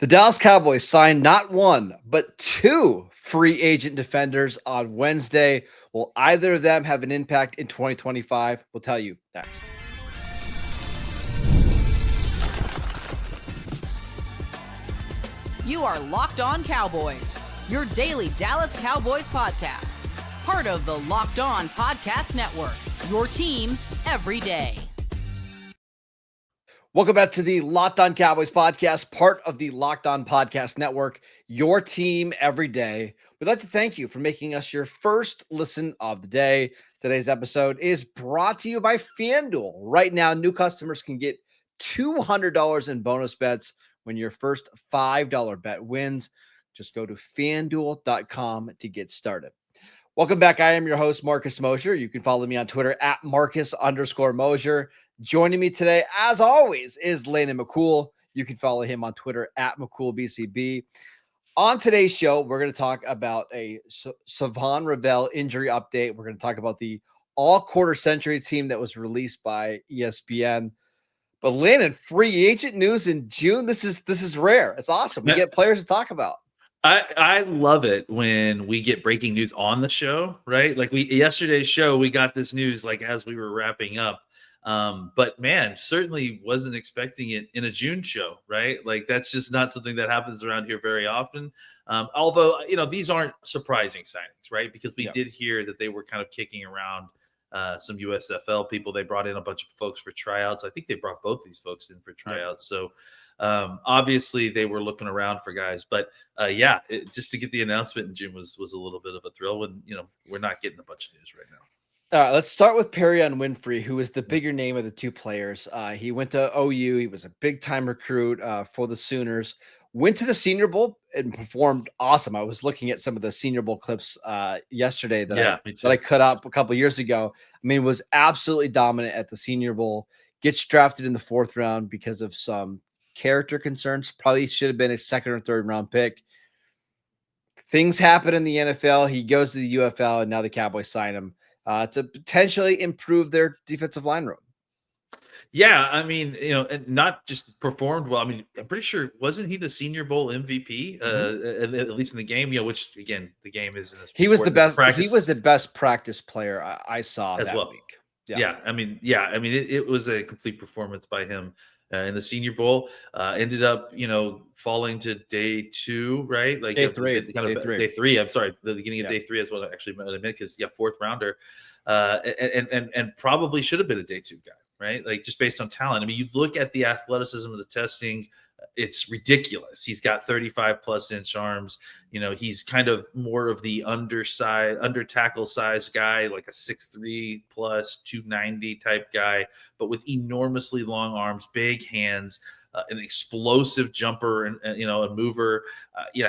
The Dallas Cowboys signed not one, but two free agent defenders on Wednesday. Will either of them have an impact in 2025? We'll tell you next. You are Locked On Cowboys, your daily Dallas Cowboys podcast. Part of the Locked On Podcast Network, your team every day. Welcome back to the Locked On Cowboys podcast, part of the Locked On Podcast Network, your team every day. We'd like to thank you for making us your first listen of the day. Today's episode is brought to you by FanDuel. Right now, new customers can get $200 in bonus bets when your first $5 bet wins. Just go to FanDuel.com to get started. Welcome back. I am your host, Marcus Mosher. You can follow me on Twitter at Marcus_Mosher. Joining me today, as always, is Landon McCool. You can follow him on Twitter at McCoolBCB. On today's show, we're going to talk about a Savon Revel injury update. We're going to talk about the all-quarter century team that was released by ESPN. But Landon, free agent news in June. This is rare. It's awesome. We get players to talk about. I love it when we get breaking news on the show, right? Like yesterday's show, we got this news like as we were wrapping up. But man, certainly wasn't expecting it in a June show, right? Like that's just not something that happens around here very often. Although, these aren't surprising signings, right? Because we did hear that they were kind of kicking around some USFL people. They brought in a bunch of folks for tryouts. I think they brought both these folks in for tryouts. So obviously they were looking around for guys, but just to get the announcement in June was a little bit of a thrill when, we're not getting a bunch of news right now. Let's start with Perrion Winfrey, who is the bigger name of the two players. He went to OU. He was a big-time recruit for the Sooners. Went to the Senior Bowl and performed awesome. I was looking at some of the Senior Bowl clips yesterday that I cut up a couple years ago. I mean, was absolutely dominant at the Senior Bowl. Gets drafted in the 4th round because of some character concerns. Probably should have been a 2nd or 3rd round pick. Things happen in the NFL. He goes to the UFL, and now the Cowboys sign him to potentially improve their defensive line room. Yeah, I mean, and not just performed well. I mean, I'm pretty sure wasn't he the Senior Bowl MVP at least in the game? Which again, the game isn't as he was the best. He was the best practice player I saw as that well. week. I mean, it was a complete performance by him in the Senior Bowl. Ended up, falling to day 2, right? Like day 3. Day 3. I'm sorry, the beginning of day 3 is what I actually meant because 4th rounder, and probably should have been a day 2 guy. Right? Like just based on talent. I mean, you look at the athleticism of the testing, it's ridiculous. He's got 35+ inch arms. He's kind of more of the under tackle size guy, like a 6'3 plus 290 type guy, but with enormously long arms, big hands, an explosive jumper and a mover,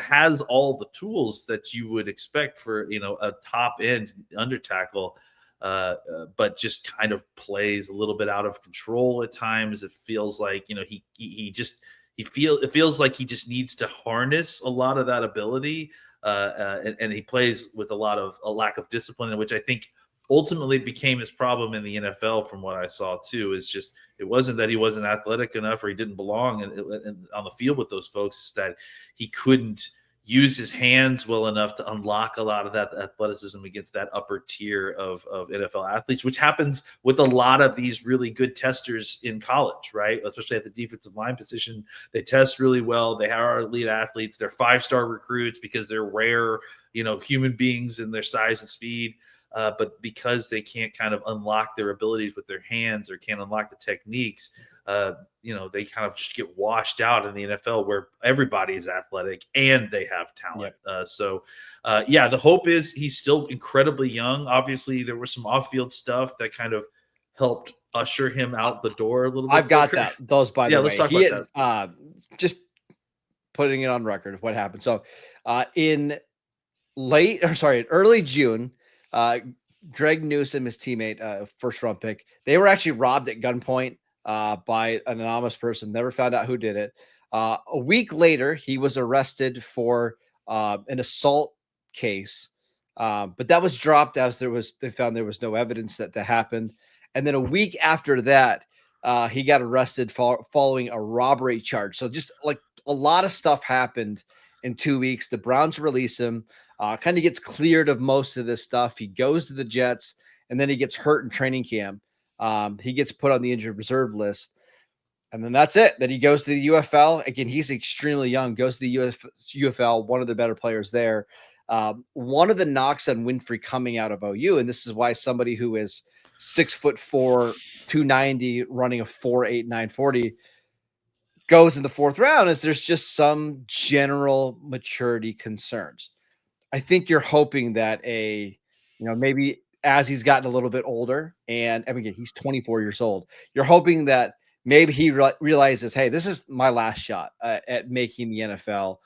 has all the tools that you would expect for, a top end under tackle. But just kind of plays a little bit out of control at times. It feels like, it feels like he just needs to harness a lot of that ability. And he plays with a lack of discipline, which I think ultimately became his problem in the NFL from what I saw too. Is just, it wasn't that he wasn't athletic enough or he didn't belong on the field with those folks, it's that he couldn't use his hands well enough to unlock a lot of that athleticism against that upper tier of NFL athletes, which happens with a lot of these really good testers in college, right? Especially at the defensive line position. They test really well. They are elite athletes. They're 5-star recruits because they're rare, human beings in their size and speed. But because they can't kind of unlock their abilities with their hands or can't unlock the techniques, they kind of just get washed out in the NFL where everybody is athletic and they have talent. The hope is he's still incredibly young. Obviously, there was some off-field stuff that kind of helped usher him out the door a little bit. I've got those, by the way. Let's talk about that. Just putting it on record, what happened. So in early June, Greg Newsome, his teammate, 1st round pick, they were actually robbed at gunpoint by an anonymous person. Never found out who did it. A week later, he was arrested for an assault case, but that was dropped as they found there was no evidence that happened. And then a week after that, he got arrested following a robbery charge. So just like a lot of stuff happened in 2 weeks. The Browns release him, kind of gets cleared of most of this stuff. He goes to the Jets, and then he gets hurt in training camp. He gets put on the injured reserve list. And then that's it. Then he goes to the UFL. Again, he's extremely young, goes to the UFL, one of the better players there. One of the knocks on Winfrey coming out of OU, and this is why somebody who is 6'4", 290, running a 4.8, 940 goes in the fourth round, is there's just some general maturity concerns. I think you're hoping that maybe as he's gotten a little bit older, and again, he's 24 years old, you're hoping that maybe he realizes, hey, this is my last shot at making the NFL.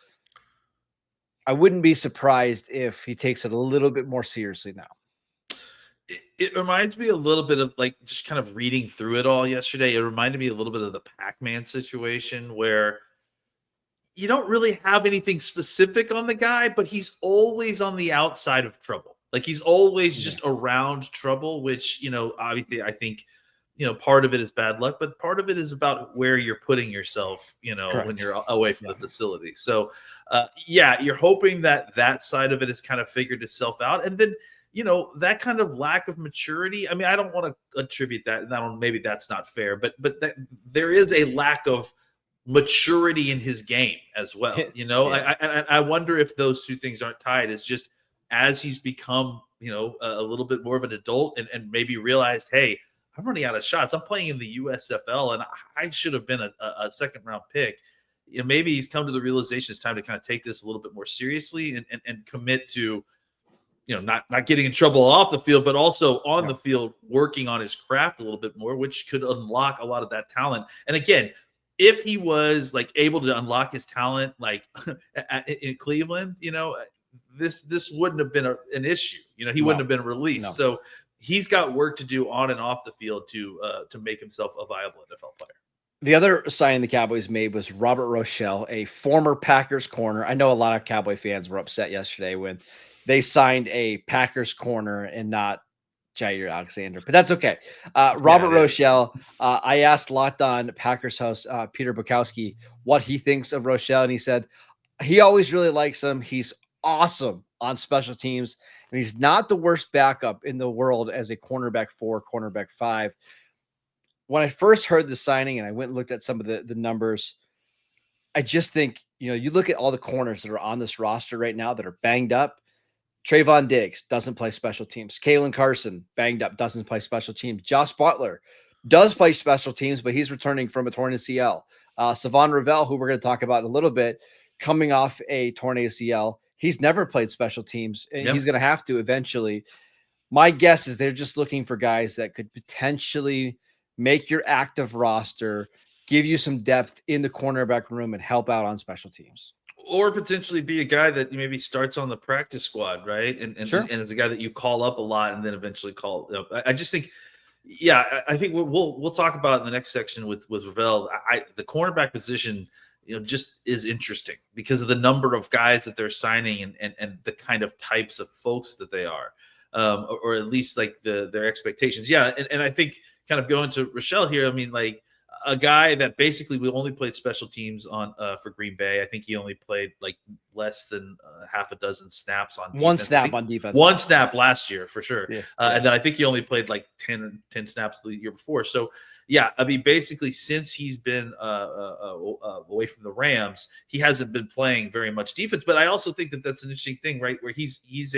I wouldn't be surprised if he takes it a little bit more seriously now. It reminds me a little bit of, like, just kind of reading through it all yesterday. It reminded me a little bit of the Pac-Man situation, where you don't really have anything specific on the guy, but he's always on the outside of trouble. Like, he's always just around trouble, which, obviously I think, part of it is bad luck, but part of it is about where you're putting yourself, Correct. when you're away from the facility. So, you're hoping that side of it has kind of figured itself out. And then, that kind of lack of maturity. I mean, I don't want to attribute that. And maybe that's not fair, but there is a lack of maturity in his game as well. I wonder if those two things aren't tied. It's just, as he's become, a little bit more of an adult and maybe realized, hey, I'm running out of shots. I'm playing in the USFL and I should have been a second round pick. Maybe he's come to the realization it's time to kind of take this a little bit more seriously and commit to, not getting in trouble off the field, but also on the field, working on his craft a little bit more, which could unlock a lot of that talent. And again, if he was like able to unlock his talent, like in Cleveland, this wouldn't have been an issue. He wouldn't have been released. No. So he's got work to do on and off the field to make himself a viable NFL player. The other signing the Cowboys made was Robert Rochelle, a former Packers corner. I know a lot of Cowboy fans were upset yesterday when they signed a Packers corner and not Jair Alexander, but that's okay. Robert Rochelle, I asked Locked On Packers host Peter Bukowski what he thinks of Rochelle, and he said he always really likes him. He's awesome on special teams, and he's not the worst backup in the world as a cornerback 4, cornerback 5. When I first heard the signing and I went and looked at some of the numbers, I just think, you look at all the corners that are on this roster right now that are banged up. Trayvon Diggs doesn't play special teams. Kalen Carson, banged up, doesn't play special teams. Josh Butler does play special teams, but he's returning from a torn ACL. Savon Revel, who we're going to talk about in a little bit, coming off a torn ACL. He's never played special teams, and he's going to have to eventually. My guess is they're just looking for guys that could potentially make your active roster, give you some depth in the cornerback room, and help out on special teams. Or potentially be a guy that maybe starts on the practice squad, right? And is a guy that you call up a lot and then eventually call up. I just think, I think we'll talk about in the next section with Revel. The cornerback position, just is interesting because of the number of guys that they're signing and the kind of types of folks that they are, or at least like their expectations. Yeah, and I think kind of going to Rochelle here, I mean, like, a guy that basically we only played special teams on for Green Bay. I think he only played like less than half a dozen snaps on defense. One snap on defense. One snap last year for sure. Yeah. And then I think he only played like 10 snaps the year before. So yeah, I mean, basically since he's been away from the Rams, he hasn't been playing very much defense. But I also think that that's an interesting thing, right? Where he's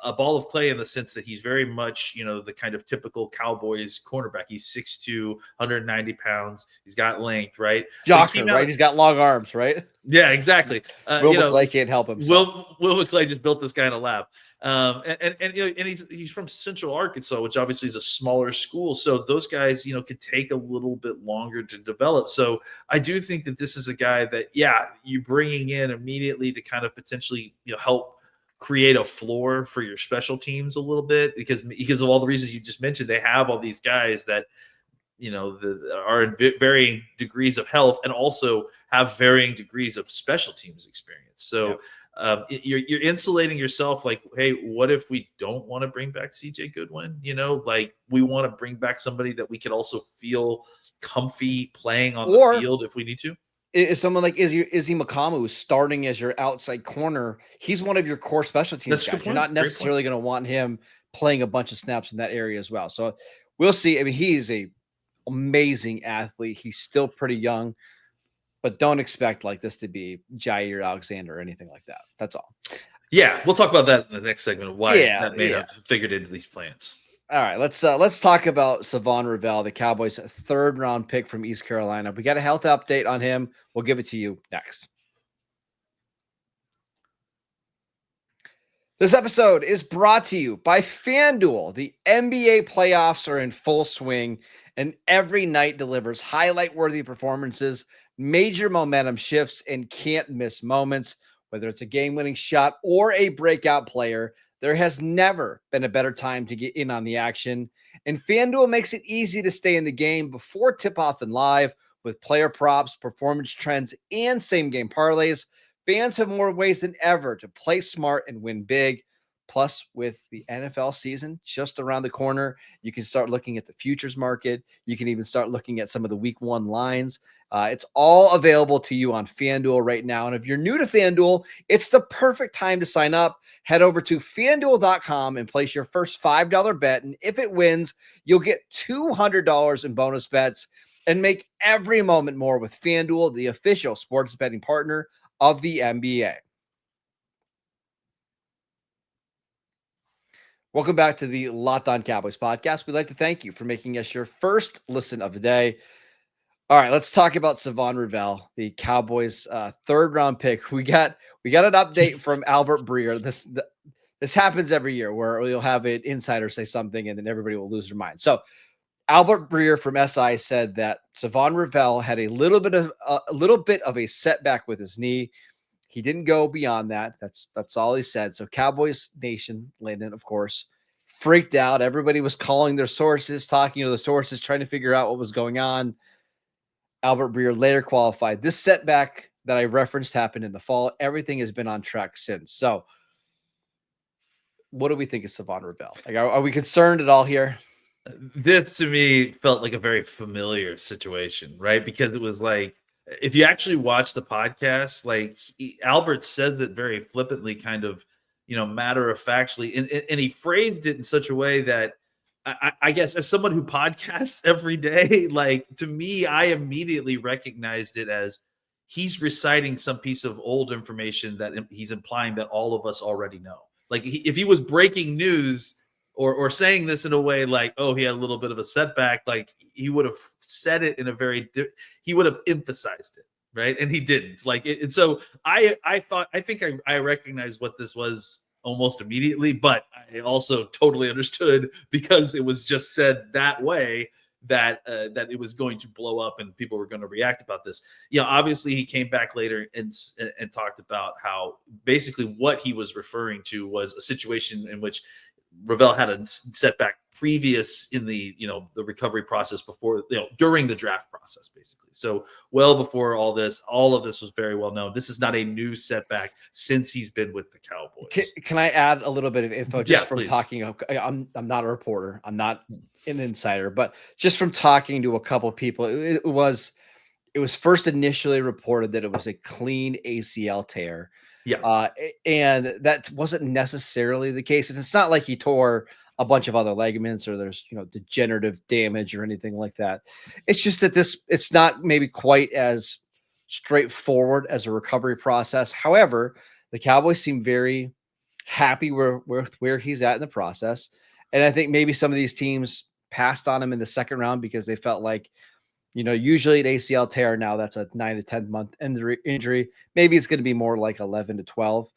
a ball of clay in the sense that he's very much, the kind of typical Cowboys cornerback. He's 6'2", 190 pounds. He's got length, right? Jocker, right? He's got long arms, right? Yeah, exactly. Will McClay can't help him. Will McClay just built this guy in a lab. And he's from Central Arkansas, which obviously is a smaller school. So those guys, could take a little bit longer to develop. So I do think that this is a guy that, you bringing in immediately to kind of potentially, help create a floor for your special teams a little bit because of all the reasons you just mentioned. They have all these guys that are in varying degrees of health and also have varying degrees of special teams experience. So you're insulating yourself. Like, hey, what if we don't want to bring back CJ Goodwin? Like we want to bring back somebody that we can also feel comfy playing on the field if we need to. if someone like Izzy Makamu is starting as your outside corner, he's one of your core special teams That's a guys. good You're point. not Great point. necessarily going to want him playing a bunch of snaps in that area as well. So we'll see. I mean, he is a amazing athlete. He's still pretty young, but don't expect like this to be Jair Alexander or anything like that. That's all. Yeah, we'll talk about that in the next segment, why Yeah, that may yeah. have figured into these plans. All right, let's talk about Savon Revel, the Cowboys' third-round pick from East Carolina. We got a health update on him. We'll give it to you next. This episode is brought to you by FanDuel. The NBA playoffs are in full swing, and every night delivers highlight-worthy performances, major momentum shifts, and can't-miss moments. Whether it's a game-winning shot or a breakout player, there has never been a better time to get in on the action. And FanDuel makes it easy to stay in the game before tip-off and live with player props, performance trends, and same-game parlays. Fans have more ways than ever to play smart and win big. Plus, with the NFL season just around the corner, you can start looking at the futures market. You can even start looking at some of the week one lines. It's all available to you on FanDuel right now. And if you're new to FanDuel, it's the perfect time to sign up. Head over to FanDuel.com and place your first $5 bet. And if it wins, you'll get $200 in bonus bets and make every moment more with FanDuel, the official sports betting partner of the NBA. Welcome back to the Locked On Cowboys podcast. We'd like to thank you for making us your first listen of the day. All right, let's talk about Savon Revel, the Cowboys' third-round pick. We got an update from Albert Breer. This happens every year where you'll have an insider say something and then everybody will lose their mind. So Albert Breer from SI said that Savon Revel had a little bit of a setback with his knee. He didn't go beyond that. That's all he said. So Cowboys Nation, Landon, of course, freaked out. Everybody was calling their sources, talking to the sources, trying to figure out what was going on. Albert Breer later qualified. This setback that I referenced happened in the fall. Everything has been on track since. So what do we think of Savon Revel? Like, are we concerned at all here? This to me felt like a very familiar situation, right? Because it was like, if you actually watch the podcast, like Albert says it very flippantly, kind of, matter of factly, and he phrased it in such a way that I guess as someone who podcasts every day, like to me, I immediately recognized it as he's reciting some piece of old information that he's implying that all of us already know. Like if he was breaking news or saying this in a way like, oh, he had a little bit of a setback, like he would have said it in a he would have emphasized it, right? And he didn't. And so I think I recognized what this was almost immediately, but I also totally understood because it was just said that way that it was going to blow up and people were going to react about this. Obviously he came back later and talked about how basically what he was referring to was a situation in which Revel had a setback previous in the recovery process before, during the draft process, basically. So well before all of this was very well known. This is not a new setback since he's been with the Cowboys. Can I add a little bit of info just from please. talking? I'm not a reporter. I'm not an insider, but just from talking to a couple of people, it was first initially reported that it was a clean ACL tear. Yeah. And that wasn't necessarily the case. And it's not like he tore a bunch of other ligaments or there's, degenerative damage or anything like that. It's just that it's not maybe quite as straightforward as a recovery process. However, the Cowboys seem very happy with where he's at in the process. And I think maybe some of these teams passed on him in the second round because they felt like, usually an ACL tear now that's a 9 to 10 month injury. Maybe it's going to be more like 11 to 12,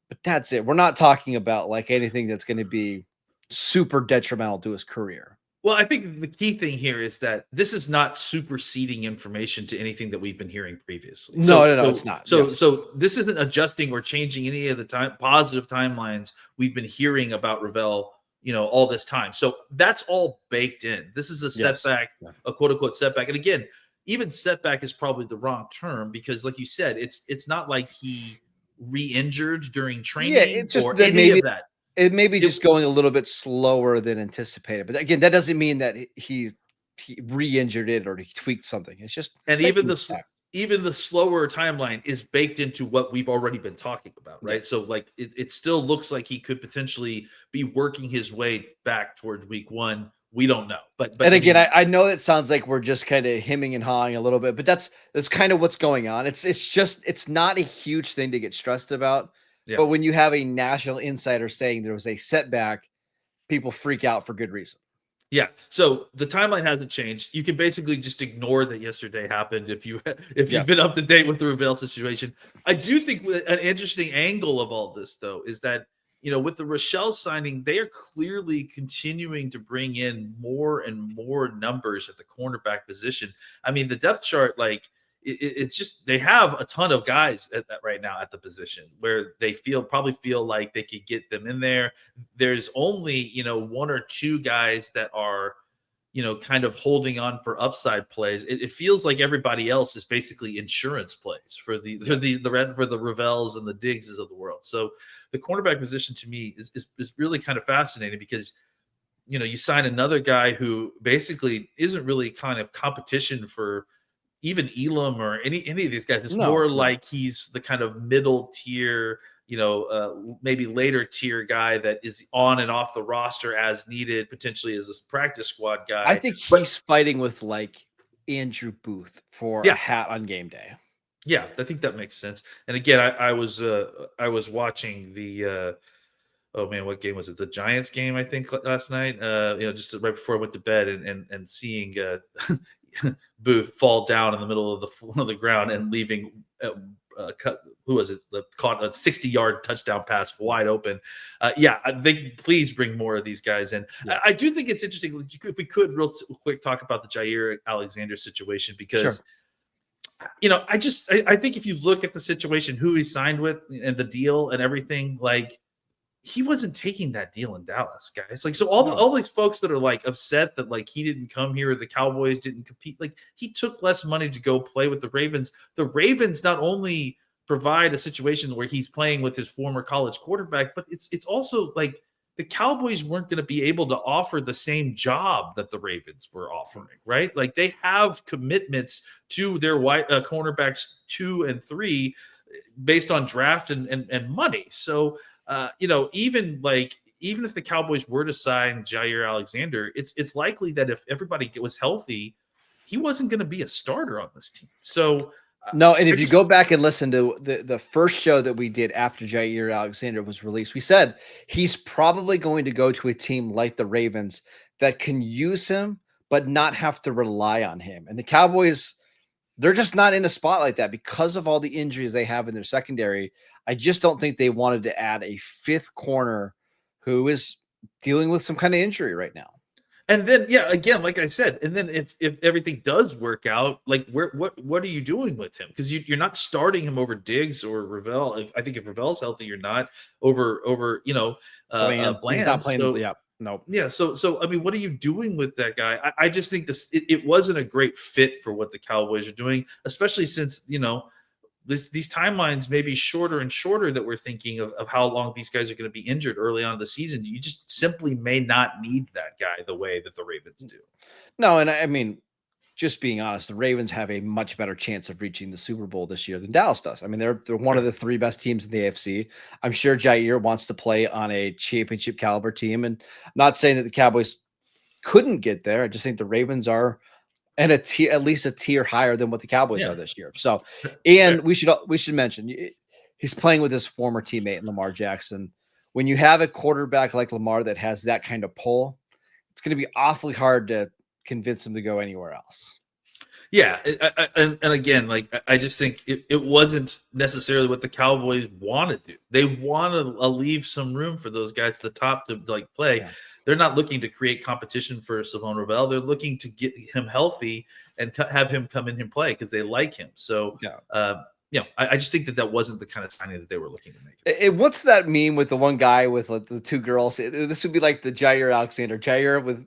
but that's it. We're not talking about like anything that's going to be super detrimental to his career. Well, I think the key thing here is that this is not superseding information to anything that we've been hearing previously. No, it's not. So this isn't adjusting or changing any of the positive timelines we've been hearing about Revel, all this time. So that's all baked in. This is a setback, a quote unquote setback. And again, even setback is probably the wrong term because like you said, it's not like he re-injured during training or any of that. It may be just going a little bit slower than anticipated. But again, that doesn't mean that he re-injured it or he tweaked something. It's just even the even the slower timeline is baked into what we've already been talking about, right? Yeah. So like it still looks like he could potentially be working his way back towards week 1. We don't know. But And I again, mean, I know it sounds like we're just kind of hemming and hawing a little bit, but that's kind of what's going on. It's not a huge thing to get stressed about. yeah. But when you have a national insider saying there was a setback, people freak out for good reason. Yeah. So the timeline hasn't changed. You can basically just ignore that yesterday happened if you've Yes. been up to date with the Revel situation. I do think an interesting angle of all this though is that with the Rochelle signing, they are clearly continuing to bring in more and more numbers at the cornerback position. I mean, the depth chart, like it's just they have a ton of guys right now at the position where they probably feel like they could get them in there. There's only one or two guys that are kind of holding on for upside plays. It feels like everybody else is basically insurance plays for the Revels and the Diggses of the world. So the cornerback position to me is really kind of fascinating because you sign another guy who basically isn't really kind of competition for even Elam or any of these guys. It's more like he's the kind of middle tier, maybe later tier guy that is on and off the roster as needed, potentially as a practice squad guy. I think he's fighting with like Andrew Booth for a hat on game day. Yeah, I think that makes sense. And again, I was watching the oh man, what game was it? The Giants game, I think, last night. Just right before I went to bed, and seeing Booth fall down in the middle of the ground and leaving. Who was it? Caught a 60-yard touchdown pass wide open. I think please bring more of these guys in. Yeah. I do think it's interesting. If we could real quick talk about the Jair Alexander situation because. Sure. I think if you look at the situation, who he signed with and the deal and everything, like he wasn't taking that deal in Dallas, guys. Like, so all these folks that are like upset that like he didn't come here or the Cowboys didn't compete, like he took less money to go play with the Ravens. The Ravens not only provide a situation where he's playing with his former college quarterback, but it's also like the Cowboys weren't going to be able to offer the same job that the Ravens were offering, right? Like they have commitments to their cornerbacks 2 and 3 based on draft and money. So, even if the Cowboys were to sign Jair Alexander, it's likely that if everybody was healthy, he wasn't going to be a starter on this team. So no, and if you go back and listen to the first show that we did after Jair Alexander was released, we said he's probably going to go to a team like the Ravens that can use him but not have to rely on him. And the Cowboys, they're just not in a spot like that because of all the injuries they have in their secondary. I just don't think they wanted to add a fifth corner who is dealing with some kind of injury right now. And then, again, like I said, and then if everything does work out, like what are you doing with him? Because you're not starting him over Diggs or Revel. I think if Revel's healthy, you're not over Bland. He's not playing. So, no. Yeah. So I mean, what are you doing with that guy? I just think it wasn't a great fit for what the Cowboys are doing, especially since these timelines may be shorter and shorter that we're thinking of how long these guys are going to be injured early on in the season. You just simply may not need that guy the way that the Ravens do. No, and I mean, just being honest, the Ravens have a much better chance of reaching the Super Bowl this year than Dallas does. I mean, they're one of the 3 best teams in the AFC. I'm sure Jair wants to play on a championship caliber team, and I'm not saying that the Cowboys couldn't get there. I just think the Ravens are and at least a tier higher than what the Cowboys are this year. So, and we should mention he's playing with his former teammate Lamar Jackson. When you have a quarterback like Lamar that has that kind of pull, it's going to be awfully hard to convince him to go anywhere else. Yeah, and again, like I just think it wasn't necessarily what the Cowboys want to do. They want to leave some room for those guys at the top to like play. Yeah. They're not looking to create competition for Savon Revel. They're looking to get him healthy and have him come in and play because they like him. So, I just think that wasn't the kind of signing that they were looking to make. What's that meme with the one guy with like, the 2 girls? This would be like the Jair Alexander. Jair with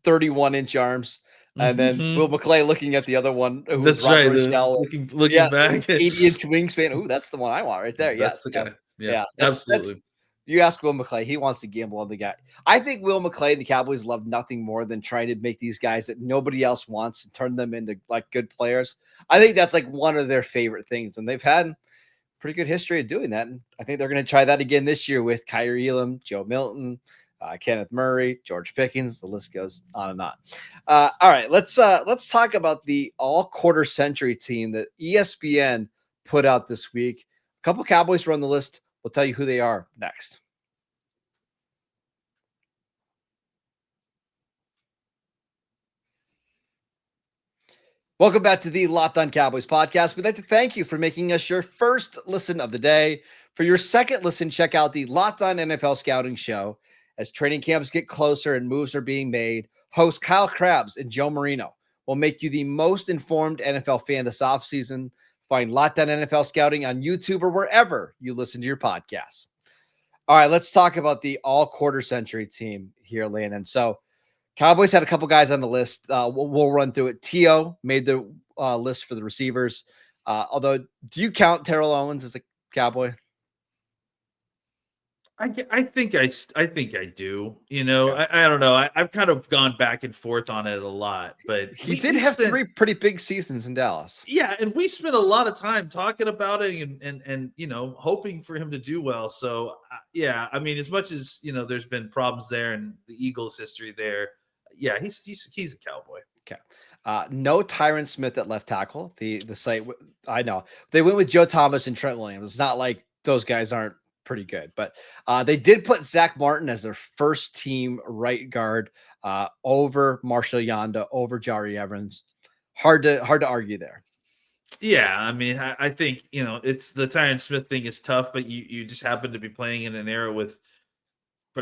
31-inch arms. And then Will McClay looking at the other one. That's right. Rochelle, looking back. 80-inch wingspan. Ooh, that's the one I want right there. That's the guy. Yeah, absolutely. You ask Will McClay, he wants to gamble on the guy. I think Will McClay and the Cowboys love nothing more than trying to make these guys that nobody else wants and turn them into like good players. I think that's like one of their favorite things, and they've had pretty good history of doing that. And I think they're going to try that again this year with Kyrie Elam, Joe Milton, Kenneth Murray, George Pickens. The list goes on and on. All right, let's talk about the all quarter century team that ESPN put out this week. A couple Cowboys were on the list. We'll tell you who they are next. Welcome back to the Locked On Cowboys podcast. We'd like to thank you for making us your first listen of the day. For your second listen, check out the Locked On NFL Scouting Show. As training camps get closer and moves are being made, host Kyle Krabs and Joe Marino will make you the most informed NFL fan this offseason. Find Locked On NFL Scouting on YouTube or wherever you listen to your podcasts. All right, let's talk about the all quarter century team here, Landon. So Cowboys had a couple guys on the list. We'll run through it. T.O. made the list for the receivers. Although, do you count Terrell Owens as a Cowboy? I think I do. You know, I don't know. I've kind of gone back and forth on it a lot, but he did have 3 pretty big seasons in Dallas. Yeah, and we spent a lot of time talking about it and you know, hoping for him to do well. So yeah, I mean, as much as you know, there's been problems there and the Eagles' history there. Yeah, he's a Cowboy. Okay. No Tyron Smith at left tackle. The site, I know they went with Joe Thomas and Trent Williams. It's not like those guys aren't pretty good, but they did put Zack Martin as their first team right guard over Marshall Yanda, over Jari Evans. Hard to argue there. Yeah, I mean, I think you know it's the Tyron Smith thing is tough, but you just happen to be playing in an era with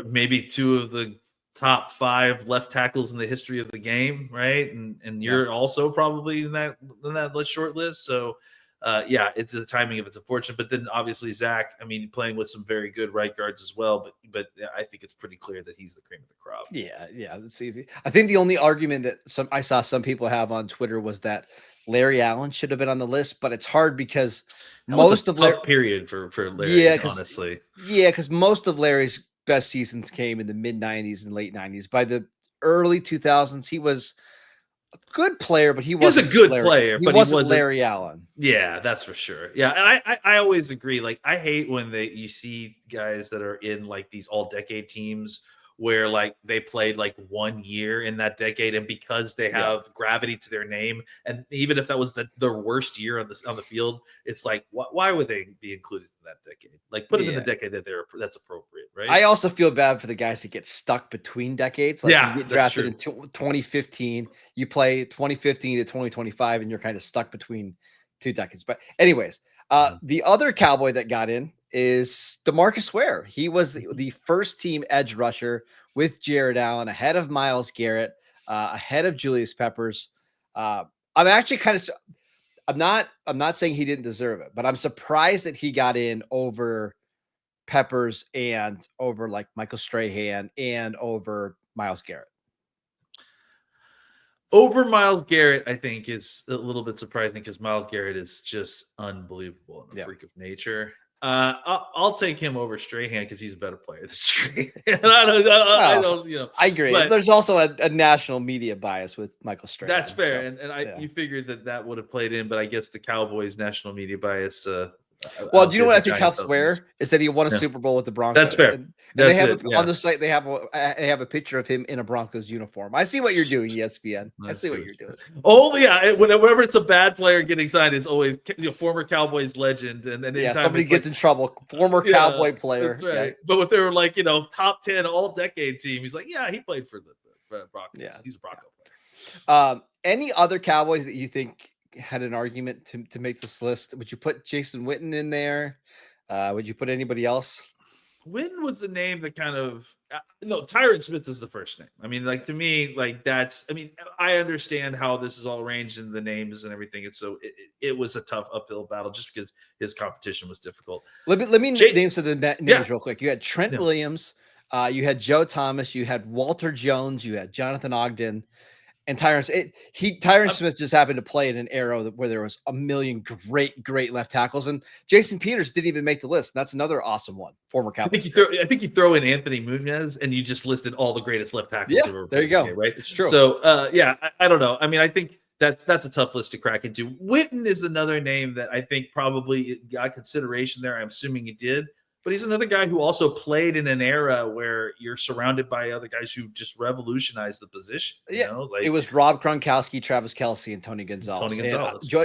maybe 2 of the top 5 left tackles in the history of the game, right? And you're also probably in that short list. So yeah, it's the timing of it's unfortunate. But then obviously Zach, I mean, playing with some very good right guards as well. But I think it's pretty clear that he's the cream of the crop. Yeah, it's easy. I think the only argument that I saw some people have on Twitter was that Larry Allen should have been on the list, but it's hard because most of Larry period for Larry, honestly. Yeah, because most of Larry's best seasons came in the mid 90s and late 90s. By the early 2000s, he was a good player, but he was a good player, but he wasn't Larry Allen. Yeah, that's for sure. Yeah, and I always agree. Like, I hate when you see guys that are in like these all decade teams where like they played like 1 year in that decade, and because they have gravity to their name, and even if that was their worst year on the field, it's like why would they be included in that decade? Like, put them in the decade that's appropriate, right? I also feel bad for the guys that get stuck between decades. Like, you get drafted in 2015, you play 2015 to 2025, and you're kind of stuck between 2 decades. But anyways, the other Cowboy that got in is DeMarcus Ware. He was the first team edge rusher with Jared Allen, ahead of Myles Garrett, ahead of Julius Peppers. I'm actually I'm not saying he didn't deserve it, but I'm surprised that he got in over Peppers and over like Michael Strahan and over Myles Garrett. Over Myles Garrett, I think, is a little bit surprising because Myles Garrett is just unbelievable and a freak of nature. I'll take him over Strahan because he's a better player than Strahan. I don't, you know. I agree. But there's also a national media bias with Michael Strahan. That's fair, so, you figured that would have played in, but I guess the Cowboys' national media bias. Well, do you know what I think helps Ware is that he won a Super Bowl with the Broncos. That's fair. And they have on the site they have a picture of him in a Broncos uniform. I see what you're doing, ESPN. I see what you're doing. Oh yeah, whenever it's a bad player getting signed, it's always former Cowboys legend, and then somebody gets in trouble. Former Cowboy player. That's right. But when they were like top 10 all decade team, he's like, yeah, he played for the Broncos. Yeah. He's a Bronco player. Any other Cowboys that you think had an argument to make this list? Would you put Jason Witten in there? Would you put anybody else? Witten was the name that kind of no, Tyron Smith is the first name. I mean, like, to me, like, that's, I mean, I understand how this is all arranged in the names and everything. And so it was a tough uphill battle just because his competition was difficult. Let me name some of the names real quick. You had Trent Williams, you had Joe Thomas, you had Walter Jones, you had Jonathan Ogden, And Tyron Smith just happened to play in an era where there was a million great left tackles, and Jason Peters didn't even make the list. That's another awesome one. Former Cowboys. I think you throw in Anthony Munoz, and you just listed all the greatest left tackles. Yeah, who've ever there you played in go. the game, right? It's true. So, I don't know. I mean, I think that's a tough list to crack into. Witten is another name that I think probably got consideration there. I'm assuming he did. But he's another guy who also played in an era where you're surrounded by other guys who just revolutionized the position. It was Rob Gronkowski, Travis Kelce, and Tony Gonzalez.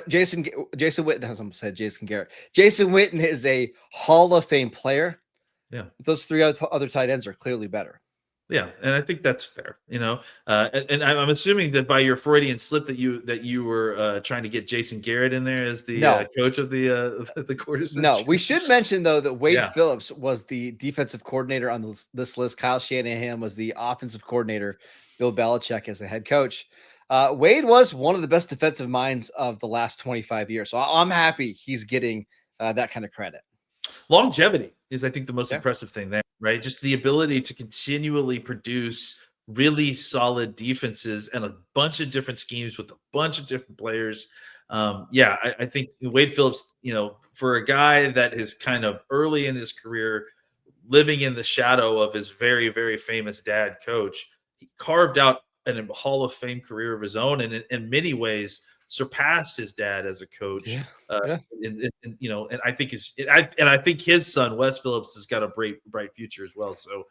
Jason Witten, as I said, Jason Garrett. Jason Witten is a Hall of Fame player. Yeah, those three other tight ends are clearly better. Yeah, and I think that's fair, and I'm assuming that by your Freudian slip that you were trying to get Jason Garrett in there as the coach of the quarters. No, we should mention though that Wade Phillips was the defensive coordinator on this list. Kyle Shanahan was the offensive coordinator. Bill Belichick as the head coach. Wade was one of the best defensive minds of the last 25 years, so I'm happy he's getting that kind of credit. Longevity is, I think, the most impressive thing there, right? Just the ability to continually produce really solid defenses and a bunch of different schemes with a bunch of different players. I think Wade Phillips, for a guy that is kind of early in his career, living in the shadow of his very, very famous dad coach, he carved out a Hall of Fame career of his own, and in many ways surpassed his dad as a coach. And I think his son Wes Phillips has got a bright future as well. So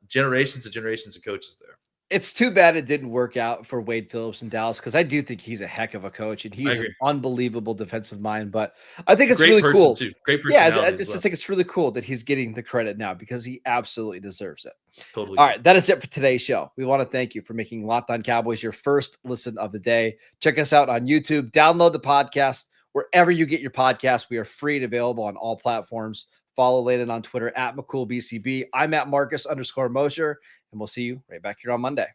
generations and generations of coaches there. It's too bad it didn't work out for Wade Phillips in Dallas, because I do think he's a heck of a coach and he's an unbelievable defensive mind. But I think it's really cool. Too. Great personality. Yeah, I just think it's really cool that he's getting the credit now because he absolutely deserves it. Totally. All right, that is it for today's show. We want to thank you for making Locked On Cowboys your first listen of the day. Check us out on YouTube. Download the podcast wherever you get your podcasts. We are free and available on all platforms. Follow Landon on Twitter @McCoolBCB. I'm at Marcus_Mosher, and we'll see you right back here on Monday.